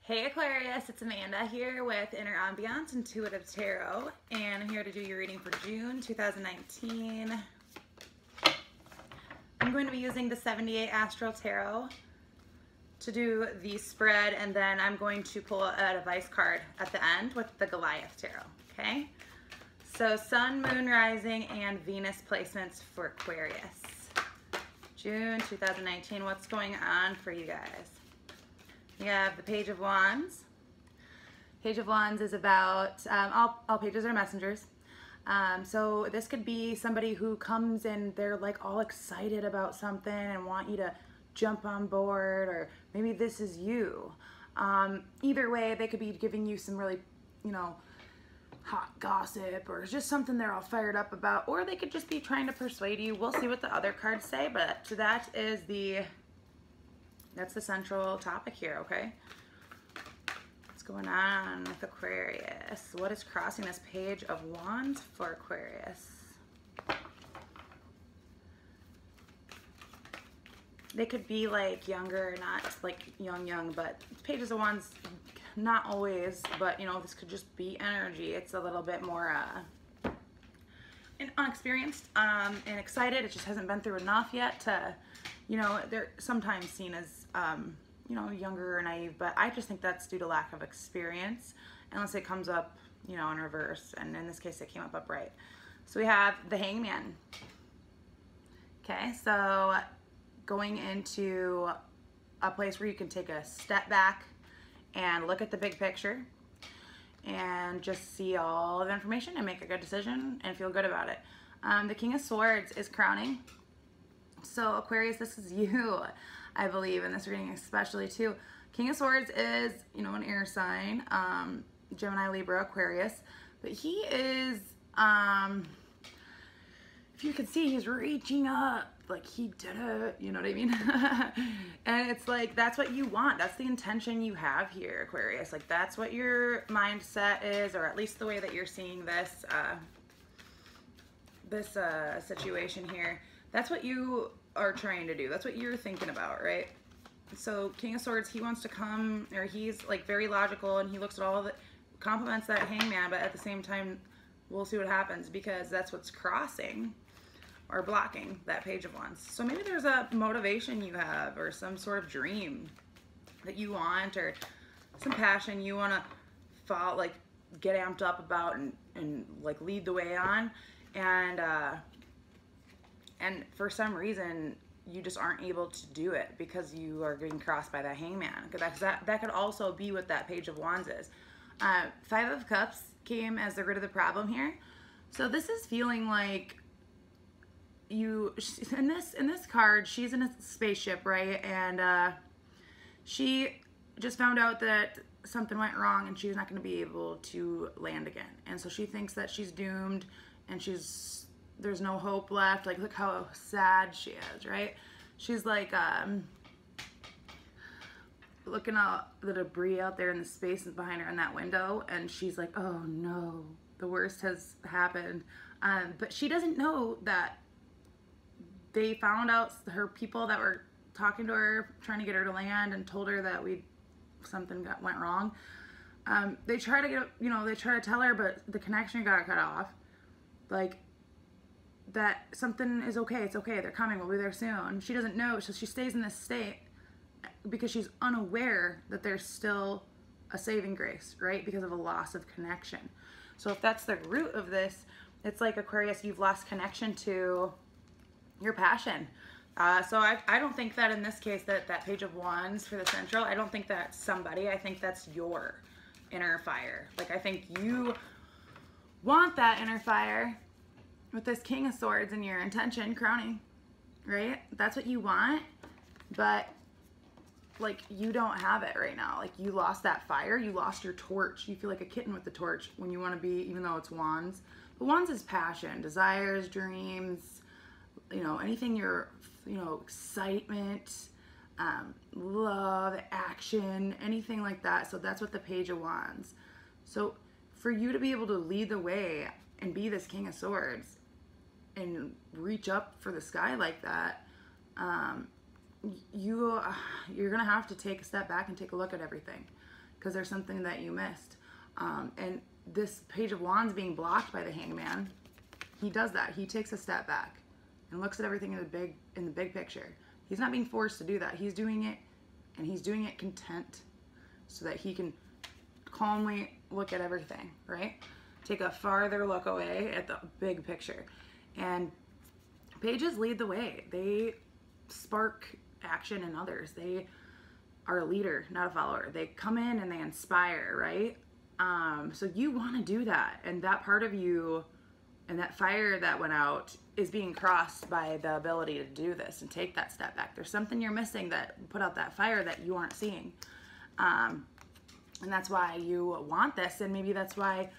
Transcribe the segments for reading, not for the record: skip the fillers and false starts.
Hey Aquarius, it's Amanda here with Inner Ambiance Intuitive Tarot, and I'm here to do your reading for June 2019. I'm going to be using the 78 Astral Tarot to do the spread, and then I'm going to pull an advice card at the end with the Goliath Tarot, okay? So Sun, Moon, Rising, and Venus placements for Aquarius. June 2019, what's going on for you guys? We have the Page of Wands. Page of Wands is about, all pages are messengers. So this could be somebody who comes and they're like all excited about something and want you to jump on board, or maybe this is you. Either way, they could be giving you some really, hot gossip, or just something they're all fired up about, or they could just be trying to persuade you. We'll see what the other cards say, but that's the central topic here, okay? What's going on with Aquarius? What is crossing this Page of Wands for Aquarius? They could be like younger, not like young, but Pages of Wands, not always, but this could just be energy. It's a little bit more unexperienced and excited. It just hasn't been through enough yet to, they're sometimes seen as, younger or naive, but I just think that's due to lack of experience, unless it comes up, in reverse, and in this case it came up upright. So we have the Hangman. Okay, so going into a place where you can take a step back and look at the big picture and just see all of the information and make a good decision and feel good about it. The King of Swords is crowning. So Aquarius, this is you, I believe, in this reading especially too. King of Swords is, an air sign, Gemini, Libra, Aquarius, but he is, if you can see, he's reaching up, like he did it, you know what I mean? And it's like, that's what you want. That's the intention you have here, Aquarius. Like, that's what your mindset is, or at least the way that you're seeing this, situation here. That's what you are trying to do. That's what you're thinking about, right? So King of Swords, he wants to come, or he's like very logical, and he looks at all of it, compliments that Hangman, but at the same time, we'll see what happens, because that's what's crossing or blocking that Page of Wands. So maybe there's a motivation you have, or some sort of dream that you want, or some passion you want to fall, like get amped up about and like lead the way on, and for some reason you just aren't able to do it because you are getting crossed by that Hangman. That could also be what that Page of Wands is. Five of Cups came as the root of the problem here. So this is feeling like in this card, she's in a spaceship, right? And she just found out that something went wrong and she's not going to be able to land again. And so she thinks that she's doomed, and there's no hope left. Like, look how sad she is, right? She's like looking at the debris out there in the space behind her in that window, and she's like, oh no, the worst has happened. But she doesn't know that they found out, her people that were talking to her, trying to get her to land, and told her that something went wrong. They try to tell her, but the connection got cut off. Like, that something is okay, it's okay, they're coming, we'll be there soon. She doesn't know, so she stays in this state because she's unaware that there's still a saving grace, right? Because of a loss of connection. So if that's the root of this, it's like, Aquarius, you've lost connection to your passion. So I don't think that in this case that Page of Wands for the central, I don't think that's somebody. I think that's your inner fire. Like, I think you want that inner fire with this King of Swords and your intention crowning, right? That's what you want, but like, you don't have it right now. Like, you lost that fire, you lost your torch. You feel like a kitten with the torch when you want to be, even though it's Wands. But Wands is passion, desires, dreams, anything excitement, love, action, anything like that. So that's what the Page of Wands. So for you to be able to lead the way and be this King of Swords and reach up for the sky like that, you're gonna have to take a step back and take a look at everything. because there's something that you missed. And this Page of Wands being blocked by the Hangman, he does that. He takes a step back and looks at everything in the big picture. He's not being forced to do that. He's doing it, and he's doing it content so that he can calmly look at everything, right? Take a farther look away at the big picture. And pages lead the way. They spark action in others. They are a leader, not a follower. They come in and they inspire, right? So you want to do that. And that part of you and that fire that went out is being crossed by the ability to do this and take that step back. There's something you're missing that put out that fire that you aren't seeing. And that's why you want this. And maybe that's why,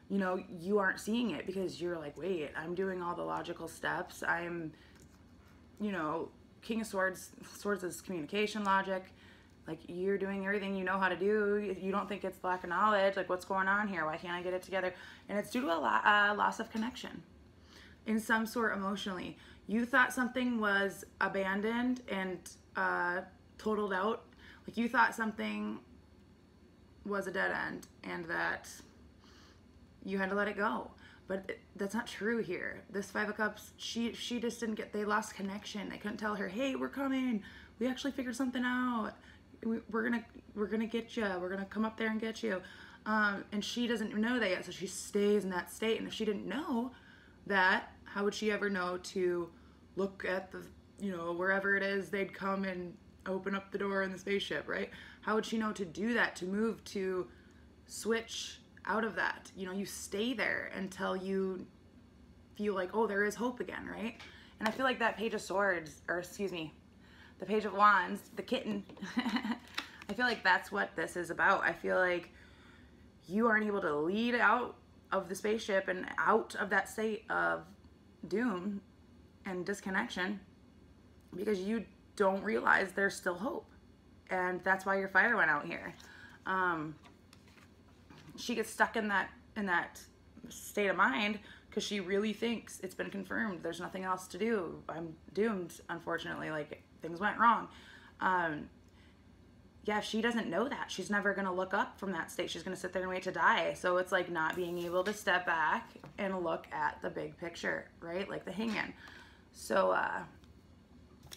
you know, you aren't seeing it, because you're like, wait, I'm doing all the logical steps. I'm, you know, King of Swords. Swords is communication, logic. Like, you're doing everything you know how to do. You don't think it's lack of knowledge. Like, what's going on here? Why can't I get it together? And it's due to a loss of connection in some sort emotionally. You thought something was abandoned and totaled out. Like, you thought something was a dead end and that you had to let it go. But that's not true here. This Five of Cups, she just didn't get, they lost connection. They couldn't tell her, hey, we're coming. We actually figured something out. We're gonna get you. We're gonna come up there and get you. And she doesn't know that yet, so she stays in that state. And if she didn't know that, how would she ever know to look at the, you know, wherever it is they'd come and open up the door in the spaceship, right? How would she know to do that, to move, to switch out of that? You know, you stay there until you feel like, oh, there is hope again, right? And I feel like that Page of Swords, or excuse me, the Page of Wands, the kitten, I feel like that's what this is about. I feel like you aren't able to lead out of the spaceship and out of that state of doom and disconnection because you don't realize there's still hope. And that's why your fire went out here. She gets stuck in that state of mind because she really thinks it's been confirmed. There's nothing else to do. I'm doomed, unfortunately. Like, things went wrong. Yeah, she doesn't know that. She's never going to look up from that state. She's going to sit there and wait to die. So it's like not being able to step back and look at the big picture, right? Like the Hangman. So,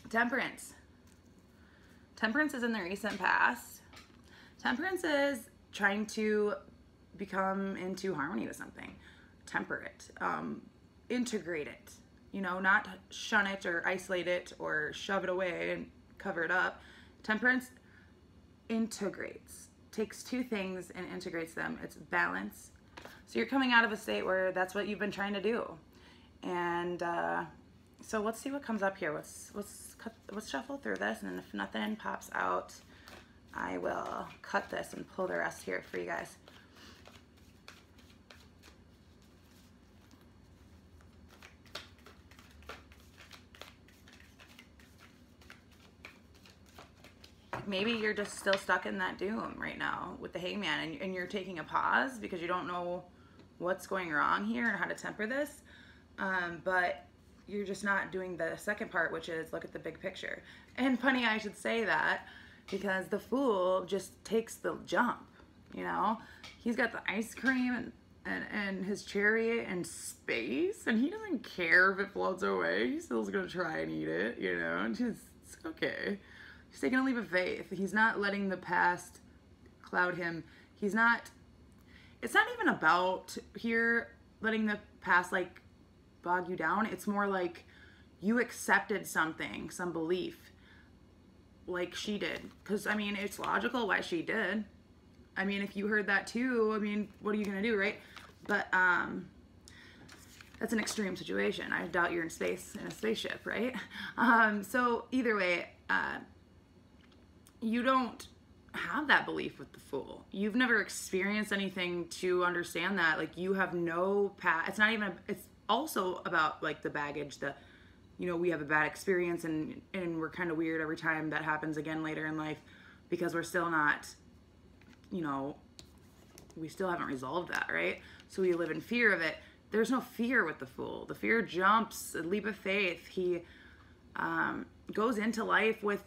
Temperance. Temperance is in the recent past. Temperance is trying to become into harmony with something. Temper it. Integrate it. You know, not shun it or isolate it or shove it away and cover it up. Temperance integrates. Takes two things and integrates them. It's balance. So you're coming out of a state where that's what you've been trying to do. And so let's see what comes up here. Let's shuffle through this, and then if nothing pops out, I will cut this and pull the rest here for you guys. Maybe you're just still stuck in that doom right now with the Hangman, and you're taking a pause because you don't know what's going wrong here and how to temper this. But you're just not doing the second part, which is look at the big picture. And funny I should say that, because the Fool just takes the jump, you know? He's got the ice cream and his chariot in space, and he doesn't care if it floats away. He's still gonna try and eat it, you know? And just, it's okay. He's taking a leap of faith. He's not letting the past cloud him. He's not, it's not even about here letting the past like bog you down. It's more like you accepted something, some belief, like she did. Because, I mean, it's logical why she did. I mean, if you heard that too, I mean, what are you going to do, right? But that's an extreme situation. I doubt you're in space, in a spaceship, right? So either way, you don't have that belief with the Fool. You've never experienced anything to understand that. Like, you have no past. It's not even, it's also about like the baggage, the, you know, we have a bad experience and we're kind of weird every time that happens again later in life because we're still not, you know, we still haven't resolved that, right? So we live in fear of it. There's no fear with the Fool. The fear jumps, a leap of faith. He goes into life with,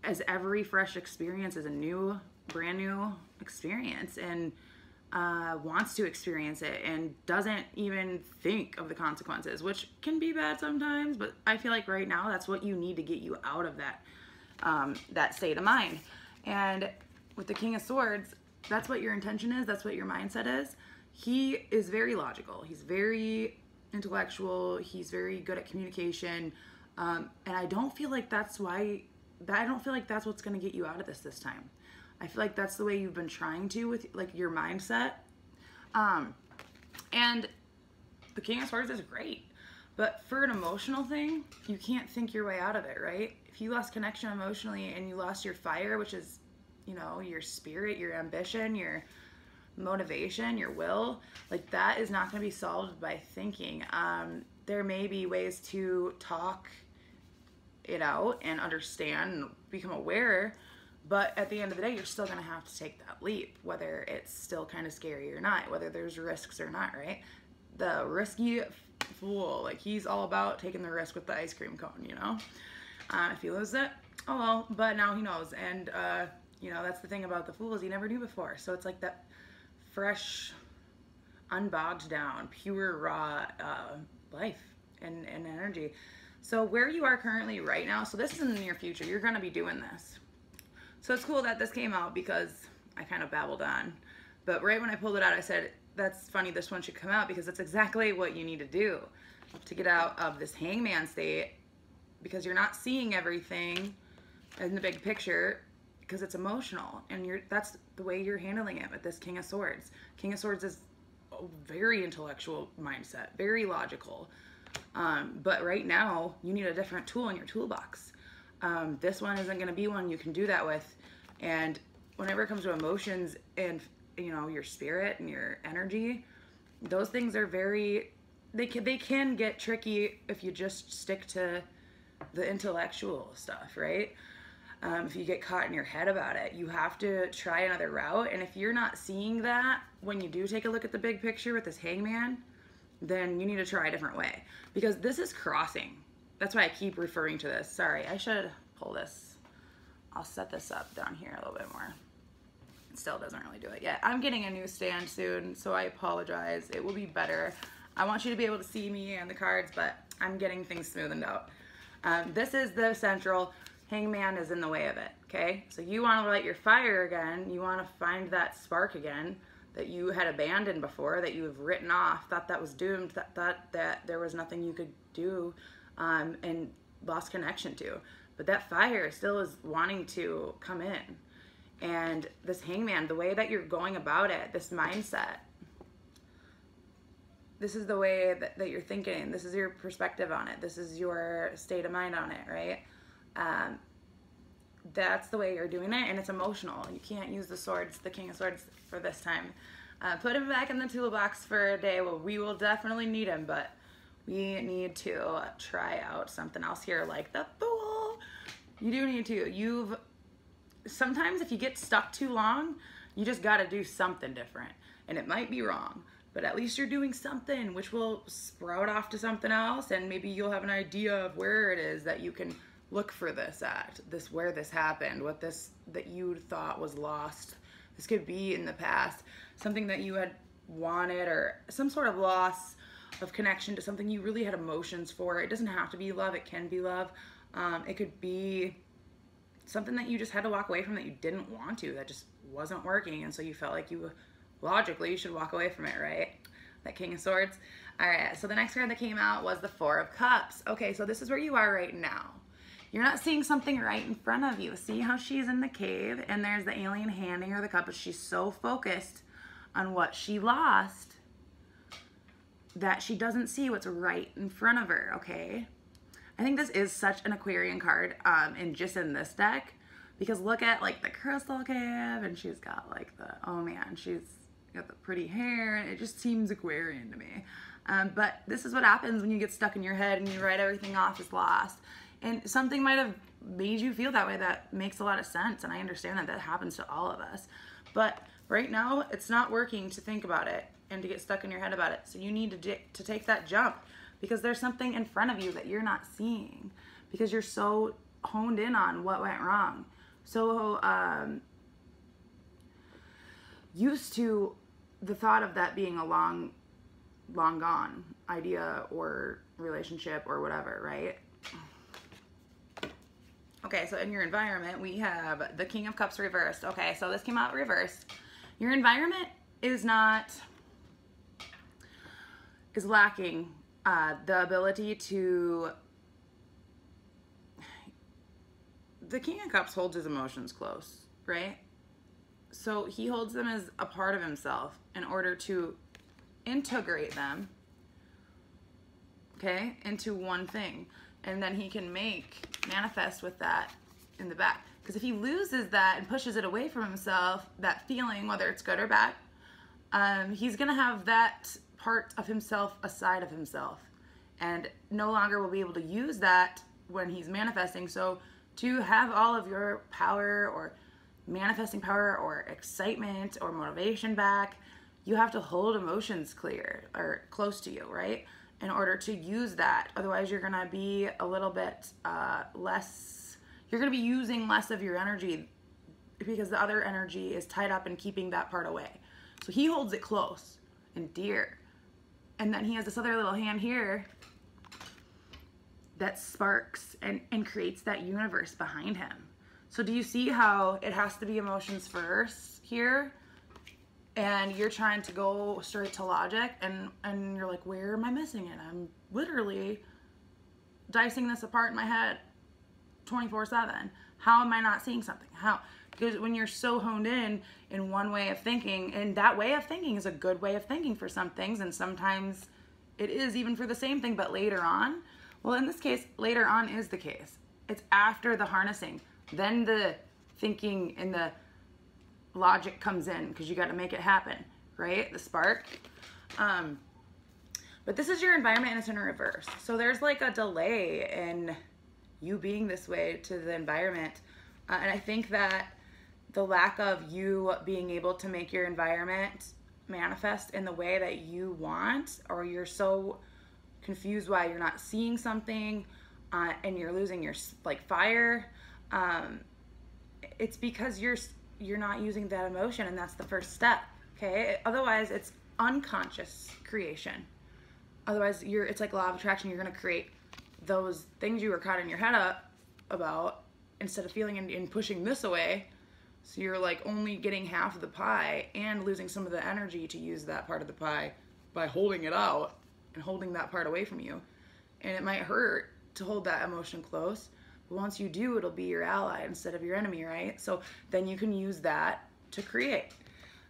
as every fresh experience is a new brand new experience and wants to experience it and doesn't even think of the consequences, which can be bad sometimes, but I feel like right now that's what you need to get you out of that that state of mind. And with the King of Swords, that's what your intention is, that's what your mindset is. He is very logical, he's very intellectual, he's very good at communication, and I don't feel like that's what's going to get you out of this time. I feel like that's the way you've been trying to with like your mindset. And the King of Swords is great, but for an emotional thing, you can't think your way out of it, right? If you lost connection emotionally and you lost your fire, which is, you know, your spirit, your ambition, your motivation, your will, like that is not going to be solved by thinking. There may be ways to talk it out and understand and become aware, but at the end of the day, you're still going to have to take that leap, whether it's still kind of scary or not, whether there's risks or not, right? The risky fool, like he's all about taking the risk with the ice cream cone, you know? If he loses it, oh well, but now he knows. And, you know, that's the thing about the fools, he never knew before. So it's like that fresh, unbogged down, pure, raw life and energy. So where you are currently right now, so this is in the near future, you're going to be doing this. So it's cool that this came out because I kind of babbled on. But right when I pulled it out, I said, that's funny, this one should come out because that's exactly what you need to do to get out of this hangman state, because you're not seeing everything in the big picture because it's emotional, and that's the way you're handling it with this King of Swords. King of Swords is a very intellectual mindset, very logical. But right now, you need a different tool in your toolbox. This one isn't going to be one you can do that with. And whenever it comes to emotions and, you know, your spirit and your energy, those things are they can get tricky if you just stick to the intellectual stuff, right? If you get caught in your head about it, you have to try another route. And if you're not seeing that when you do take a look at the big picture with this hangman, then you need to try a different way, because this is crossing. That's why I keep referring to this. Sorry, I should pull this. I'll set this up down here a little bit more. It still doesn't really do it yet. I'm getting a new stand soon, so I apologize. It will be better. I want you to be able to see me and the cards, but I'm getting things smoothened out. This is the central. Hangman is in the way of it, okay? So you want to light your fire again. You want to find that spark again that you had abandoned before, that you have written off, thought that was doomed, thought that there was nothing you could do, and lost connection to. But that fire still is wanting to come in. And this hangman, the way that you're going about it, this mindset, this is the way that you're thinking, this is your perspective on it, this is your state of mind on it, right? That's the way you're doing it, and it's emotional. You can't use the swords, the King of Swords, for this time. Put him back in the toolbox for a day. Well, we will definitely need him, but we need to try out something else here, like the Fool. You do need to. Sometimes if you get stuck too long, you just got to do something different, and it might be wrong, but at least you're doing something which will sprout off to something else, and maybe you'll have an idea of where it is that you can look for this at, where this happened, what this that you thought was lost. This could be in the past, something that you had wanted, or some sort of loss of connection to something you really had emotions for. It doesn't have to be love, it can be love. It could be something that you just had to walk away from, that you didn't want to, that just wasn't working, and so you felt like you should walk away from it, right? That King of Swords. All right, so the next card that came out was the Four of Cups. Okay, so this is where you are right now. You're not seeing something right in front of you. See how she's in the cave and there's the alien handing her the cup, but she's so focused on what she lost that she doesn't see what's right in front of her, okay? I think this is such an Aquarian card, and just in this deck, because look at like the crystal cave, and she's got like oh man, she's got the pretty hair, and it just seems Aquarian to me. But this is what happens when you get stuck in your head and you write everything off as lost. And something might have made you feel that way. That makes a lot of sense, and I understand that happens to all of us. But right now, it's not working to think about it and to get stuck in your head about it. So you need to take that jump, because there's something in front of you that you're not seeing, because you're so honed in on what went wrong. So used to the thought of that being a long gone idea or relationship or whatever, right? Okay, so in your environment, we have the King of Cups reversed. Okay, so this came out reversed. Your environment is lacking the ability to... The King of Cups holds his emotions close, right? So he holds them as a part of himself in order to integrate them, okay, into one thing. And then he can manifest with that in the back. Because if he loses that and pushes it away from himself, that feeling, whether it's good or bad, he's going to have that part of himself aside of himself. And no longer will be able to use that when he's manifesting. So to have all of your power or manifesting power or excitement or motivation back, you have to hold emotions clear or close to you, right? In order to use that. Otherwise, you're going to be a little bit less, you're going to be using less of your energy because the other energy is tied up in keeping that part away. So he holds it close and dear. And then he has this other little hand here that sparks and creates that universe behind him. So do you see how it has to be emotions first here? And you're trying to go straight to logic, and you're like, where am I missing it? I'm literally dicing this apart in my head 24/7. How am I not seeing something? How? Because when you're so honed in one way of thinking, and that way of thinking is a good way of thinking for some things, and sometimes it is even for the same thing, but later on, well, in this case, later on is the case. It's after the harnessing. Then the thinking and the logic comes in because you got to make it happen, right? The spark. But this is your environment and it's in reverse. So there's like a delay in you being this way to the environment. And I think that the lack of you being able to make your environment manifest in the way that you want, or you're so confused why you're not seeing something and you're losing your fire, it's because you're not using that emotion, and that's the first step, okay? Otherwise, it's unconscious creation. Otherwise, it's like law of attraction. You're going to create those things you were caught in your head up about instead of feeling and pushing this away. So you're like only getting half of the pie and losing some of the energy to use that part of the pie by holding it out and holding that part away from you. And it might hurt to hold that emotion close, but once you do, it'll be your ally instead of your enemy, right? So then you can use that to create.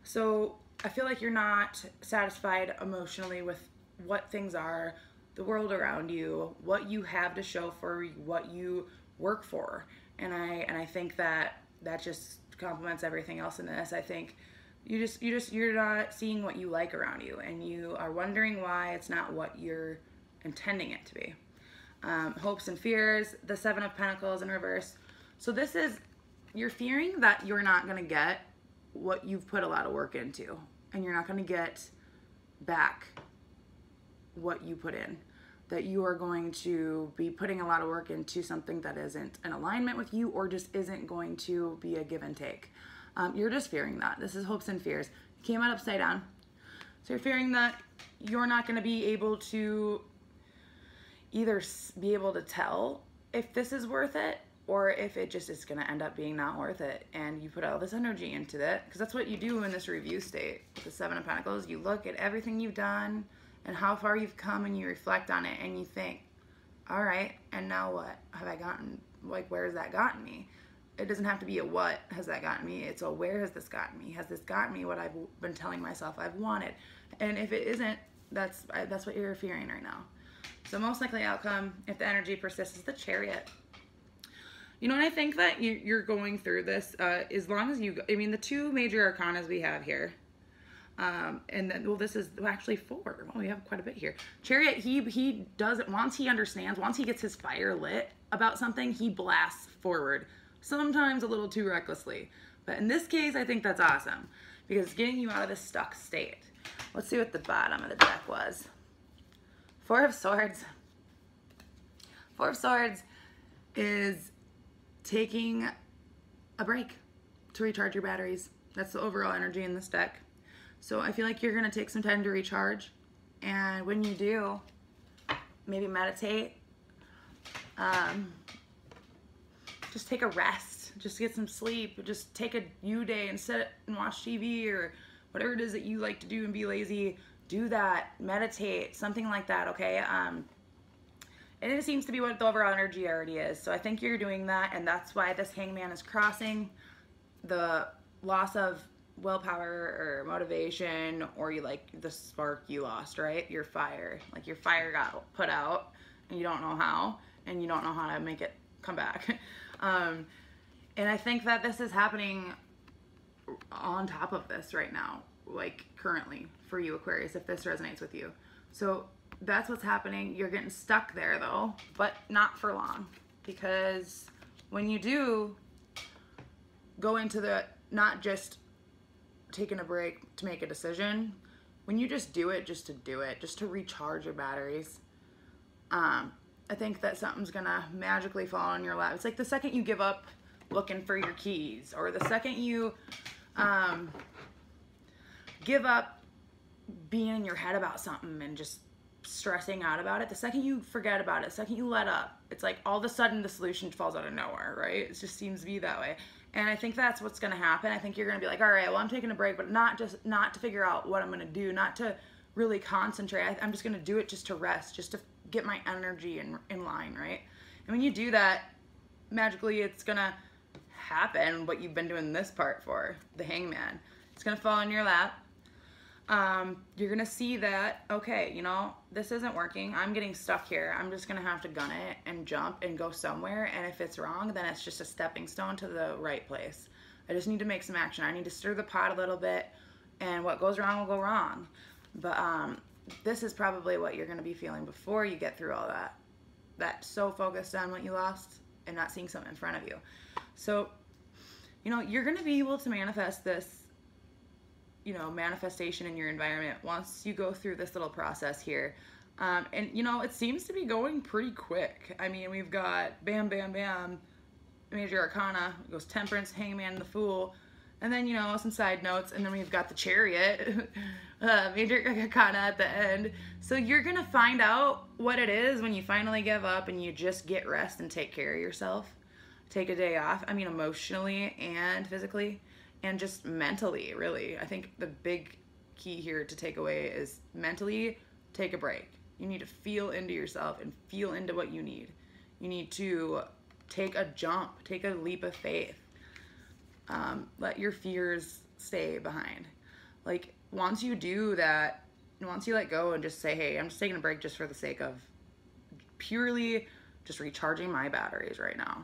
So I feel like you're not satisfied emotionally with what things are, the world around you, what you have to show for what you work for. And I think that just complements everything else in this. I think you're not seeing what you like around you, and you are wondering why it's not what you're intending it to be. Hopes and fears, the Seven of Pentacles in reverse. So this is, you're fearing that you're not going to get what you've put a lot of work into, and you're not going to get back what you put in, that you are going to be putting a lot of work into something that isn't in alignment with you, or just isn't going to be a give and take. You're just fearing that. This is hopes and fears. It came out upside down. So you're fearing that you're not going to be able to either be able to tell if this is worth it, or if it just is going to end up being not worth it, and you put all this energy into it, because that's what you do in this review state. The Seven of Pentacles, you look at everything you've done and how far you've come, and you reflect on it, and you think, all right, and now what have I gotten? Like, where has that gotten me? It doesn't have to be a what has that gotten me. It's a where has this gotten me? Has this gotten me what I've been telling myself I've wanted? And if it isn't, that's what you're fearing right now. So most likely outcome, if the energy persists, is the Chariot. You know, and I think that you're going through this as long as you, I mean, the two major arcanas we have here, and then, well, this is actually four. Well, we have quite a bit here. Chariot, he does it, once he understands, once he gets his fire lit about something, he blasts forward, sometimes a little too recklessly. But in this case, I think that's awesome, because it's getting you out of this stuck state. Let's see what the bottom of the deck was. Four of Swords. Four of Swords is taking a break to recharge your batteries. That's the overall energy in this deck. So I feel like you're going to take some time to recharge. And when you do, maybe meditate. Just take a rest. Just get some sleep. Just take a you day and sit and watch TV or whatever it is that you like to do and be lazy. Do that. Meditate. Something like that, okay? And it seems to be what the overall energy already is. So I think you're doing that, and that's why this Hangman is crossing the loss of willpower or motivation, or you like the spark you lost, right? Your fire. Like your fire got put out and you don't know how, and you don't know how to make it come back. And I think that this is happening on top of this right now, like currently for you, Aquarius, if this resonates with you. So that's what's happening. You're getting stuck there though, but not for long, because when you do go into the, not just taking a break to make a decision, when you just do it just to do it, just to recharge your batteries, I think that something's gonna magically fall in your lap. It's like the second you give up looking for your keys, or the second you give up being in your head about something and just stressing out about it, the second you forget about it, the second you let up, it's like all of a sudden the solution falls out of nowhere, right? It just seems to be that way. And I think that's what's gonna happen. I think you're gonna be like, all right, well, I'm taking a break, but not to figure out what I'm gonna do, not to really concentrate. I'm just gonna do it just to rest, just to get my energy in line, right? And when you do that, magically it's gonna happen what you've been doing this part for, the Hangman. It's gonna fall in your lap. You're gonna see that, okay, you know, this isn't working. I'm getting stuck here. I'm just gonna have to gun it and jump and go somewhere. And if it's wrong, then it's just a stepping stone to the right place. I just need to make some action. I need to stir the pot a little bit, and what goes wrong will go wrong. But this is probably what you're gonna be feeling before you get through all that. That's so focused on what you lost and not seeing something in front of you. So, you know, you're gonna be able to manifest this, you know, manifestation in your environment once you go through this little process here. And, you know, it seems to be going pretty quick. I mean, we've got bam, bam, bam, Major Arcana, it goes Temperance, Hangman, the Fool, and then, you know, some side notes, and then we've got the Chariot, Major Arcana at the end. So you're going to find out what it is when you finally give up and you just get rest and take care of yourself. Take a day off, I mean, emotionally and physically. And just mentally, really. I think the big key here to take away is mentally, take a break. You need to feel into yourself and feel into what you need. You need to take a jump, take a leap of faith. Let your fears stay behind. Like, once you do that, once you let go and just say, hey, I'm just taking a break just for the sake of purely just recharging my batteries right now.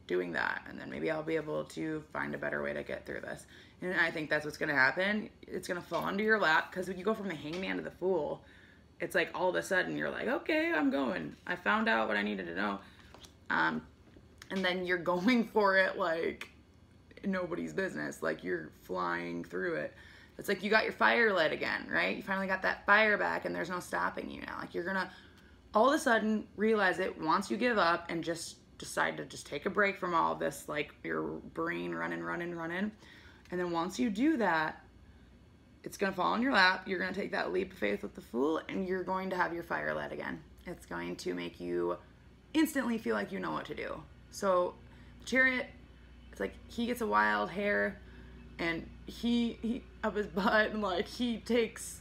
Doing that, and then maybe I'll be able to find a better way to get through this. And I think that's what's going to happen. It's going to fall into your lap, because when you go from the Hangman to the Fool, it's like all of a sudden you're like, okay, I'm going. I found out what I needed to know. And then you're going for it like nobody's business. Like you're flying through it. It's like you got your fire lit again, right? You finally got that fire back, and there's no stopping you now. Like you're going to all of a sudden realize it once you give up and just decide to just take a break from all this, like your brain running. And then once you do that, it's going to fall in your lap. You're going to take that leap of faith with the Fool, and you're going to have your fire lit again. It's going to make you instantly feel like you know what to do. So the Chariot, it's like he gets a wild hair, and he up his butt, and like he takes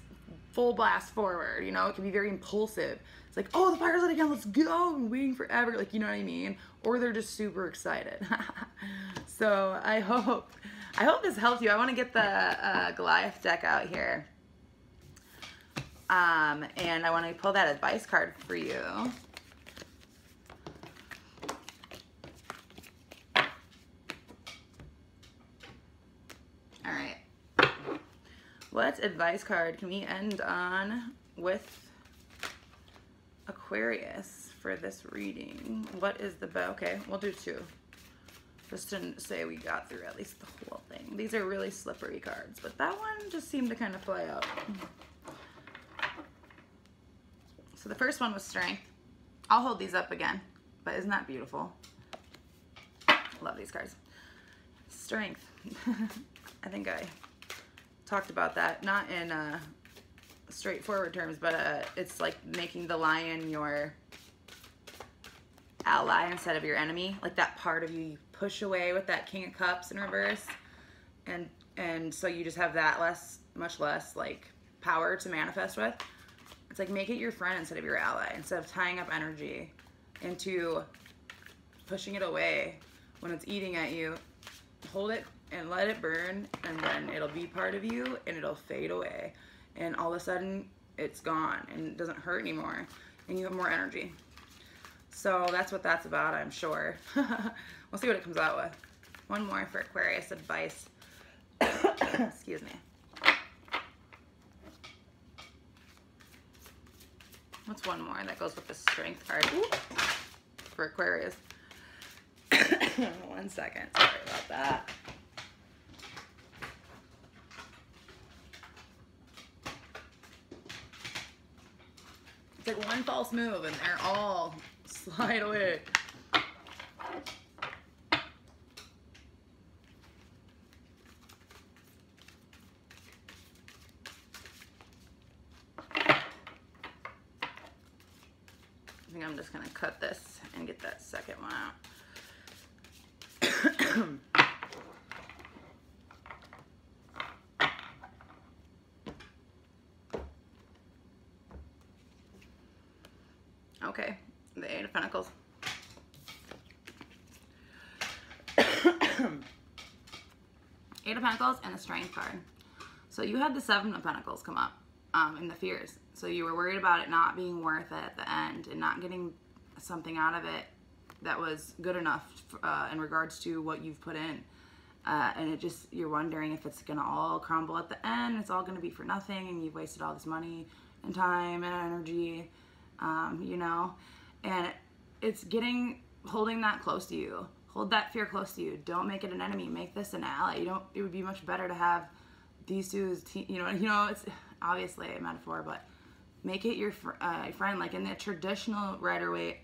full blast forward, you know. It can be very impulsive. It's like, oh, the fire's lit again, let's go, I'm waiting forever, like, you know what I mean? Or they're just super excited. So I hope this helps you. I want to get the Goliath deck out here. And I want to pull that advice card for you. All right. What advice card can we end on with Aquarius for this reading? What is the best? Okay, we'll do two, just to say we got through at least the whole thing. These are really slippery cards, but that one just seemed to kind of fly out. So the first one was Strength. I'll hold these up again, but isn't that beautiful? Love these cards. Strength. I think I talked about that, not in straightforward terms, but it's like making the lion your ally instead of your enemy. Like that part of you push away with that King of Cups in reverse, and so you just have that much less like power to manifest with. It's like make it your friend instead of your ally. Instead of tying up energy into pushing it away when it's eating at you, hold it and let it burn, and then it'll be part of you and it'll fade away, and all of a sudden it's gone and it doesn't hurt anymore and you have more energy. So that's what that's about, I'm sure. We'll see what it comes out with. One more for Aquarius advice. Excuse me. What's one more that goes with the Strength card? Ooh, for Aquarius. 1 second. Sorry about that. It's like one false move and they're all slide away. I think I'm just gonna cut this and get that second one out. Okay, the Eight of Pentacles. Eight of Pentacles and the Strength card. So you had the Seven of Pentacles come up in the fears. So you were worried about it not being worth it at the end and not getting something out of it that was good enough in regards to what you've put in. And it just, you're wondering if it's gonna all crumble at the end. It's all gonna be for nothing and you've wasted all this money and time and energy, you know? And it's holding that close to you. Hold that fear close to you. Don't make it an enemy. Make this an ally. It would be much better to have these two as you know, it's obviously a metaphor, but make it your friend. Like in the traditional Rider-Waite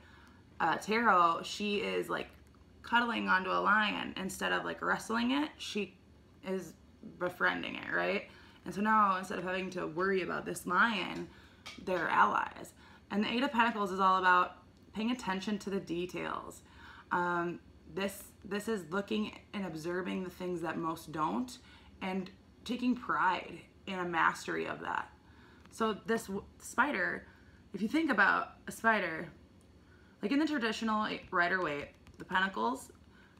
tarot, she is like cuddling onto a lion instead of like wrestling it. She is befriending it, right? And so now instead of having to worry about this lion, they're allies. And the Eight of Pentacles is all about paying attention to the details. This is looking and observing the things that most don't and taking pride in a mastery of that. So this spider, if you think about a spider, like in the traditional Rider-Waite, the Pentacles,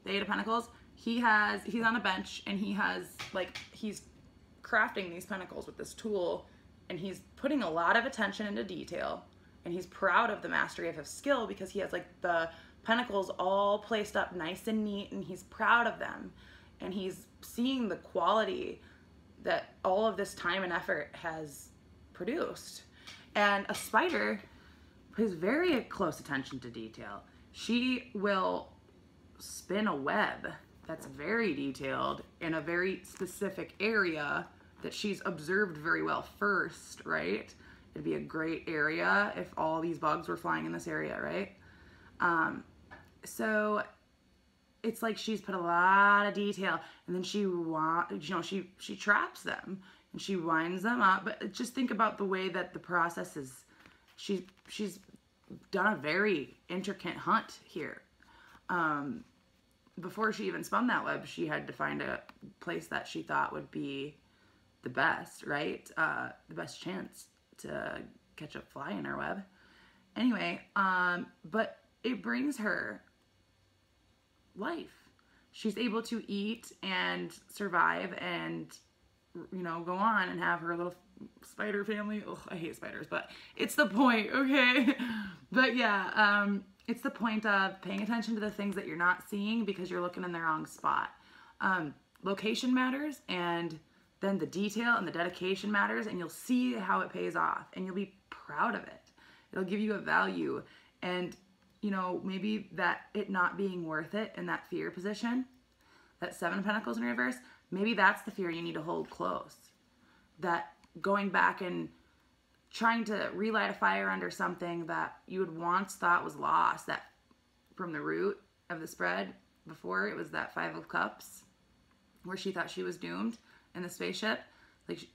the Eight of Pentacles, he's on a bench and he's crafting these pentacles with this tool, and he's putting a lot of attention into detail, and he's proud of the mastery of his skill because he has like the pentacles all placed up nice and neat, and he's proud of them, and he's seeing the quality that all of this time and effort has produced. And a spider pays very close attention to detail. She will spin a web that's very detailed in a very specific area that she's observed very well first, right? It'd be a great area if all these bugs were flying in this area, right? So it's like she's put a lot of detail, and then she traps them and she winds them up. But just think about the way that the process is. She's done a very intricate hunt here. Before she even spun that web, she had to find a place that she thought would be the best, right? The best chance to catch a fly in her web. Anyway, but it brings her life. She's able to eat and survive and, you know, go on and have her little spider family. Ugh, I hate spiders, but it's the point, okay? But yeah, it's the point of paying attention to the things that you're not seeing because you're looking in the wrong spot. Location matters, and then the detail and the dedication matters, and you'll see how it pays off, and you'll be proud of it. It'll give you a value, and you know, maybe that it not being worth it in that fear position, that Seven of Pentacles in reverse, maybe that's the fear you need to hold close. That going back and trying to relight a fire under something that you had once thought was lost, that from the root of the spread before, it was that Five of Cups where she thought she was doomed. in the spaceship, like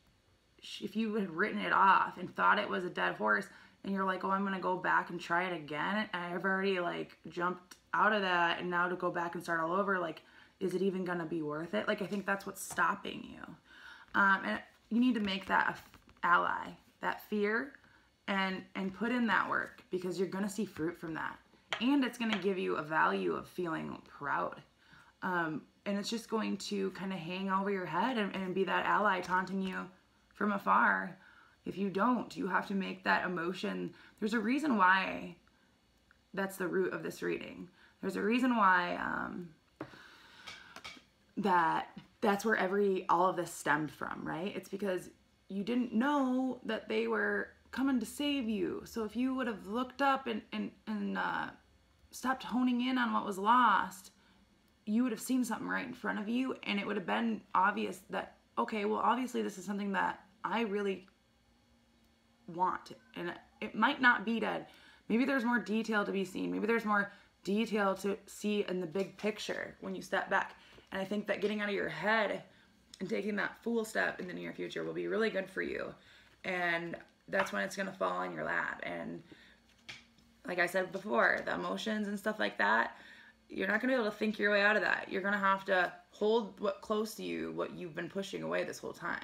if you had written it off and thought it was a dead horse, and you're like, oh, I'm gonna go back and try it again, and I've already like jumped out of that, and now to go back and start all over, like, is it even gonna be worth it? Like, I think that's what's stopping you. And you need to make that a ally, that fear, and put in that work, because you're gonna see fruit from that. And it's gonna give you a value of feeling proud. And it's just going to kind of hang over your head and be that ally taunting you from afar. If you don't, you have to make that emotion. There's a reason why that's the root of this reading. There's a reason why that's where all of this stemmed from, right? It's because you didn't know that they were coming to save you. So if you would have looked up and stopped honing in on what was lost, you would have seen something right in front of you, and it would have been obvious that, okay, well, obviously this is something that I really want, and it might not be dead. Maybe there's more detail to be seen. Maybe there's more detail to see in the big picture when you step back. And I think that getting out of your head and taking that full step in the near future will be really good for you. And that's when it's going to fall in your lap. And like I said before, the emotions and stuff like that, you're not going to be able to think your way out of that. You're going to have to hold close to you what you've been pushing away this whole time.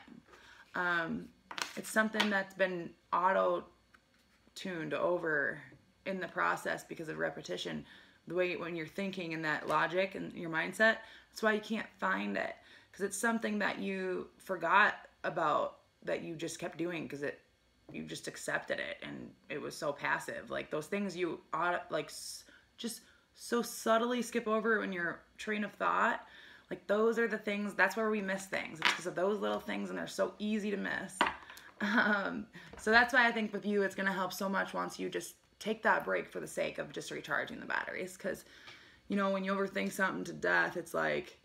It's something that's been auto-tuned over in the process because of repetition. The way when you're thinking and that logic and your mindset, that's why you can't find it. Because it's something that you forgot about, that you just kept doing because you just accepted it, and it was so passive. Like those things you just so subtly skip over in your train of thought. Like those are the things, that's where we miss things. It's because of those little things, and they're so easy to miss. So that's why I think with you, it's going to help so much once you just take that break for the sake of just recharging the batteries. Because, you know, when you overthink something to death, it's like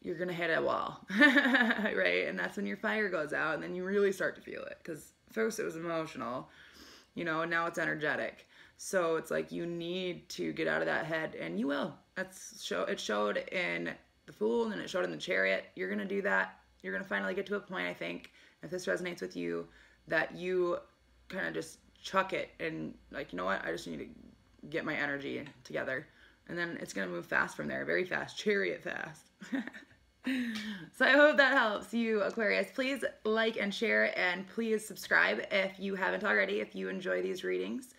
you're going to hit a wall, right? And that's when your fire goes out, and then you really start to feel it. Because first it was emotional, you know, and now it's energetic. So it's like you need to get out of that head, and you will. It showed in the Fool, and then it showed in the Chariot. You're going to do that. You're going to finally get to a point, I think, if this resonates with you, that you kind of just chuck it and like, you know what, I just need to get my energy together. And then it's going to move fast from there, very fast, Chariot fast. So I hope that helps you, Aquarius. Please like and share, and please subscribe if you haven't already, if you enjoy these readings.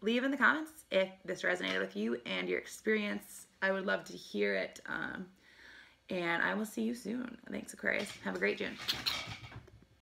Leave in the comments if this resonated with you and your experience. I would love to hear it. And I will see you soon. Thanks, Aquarius. Have a great June.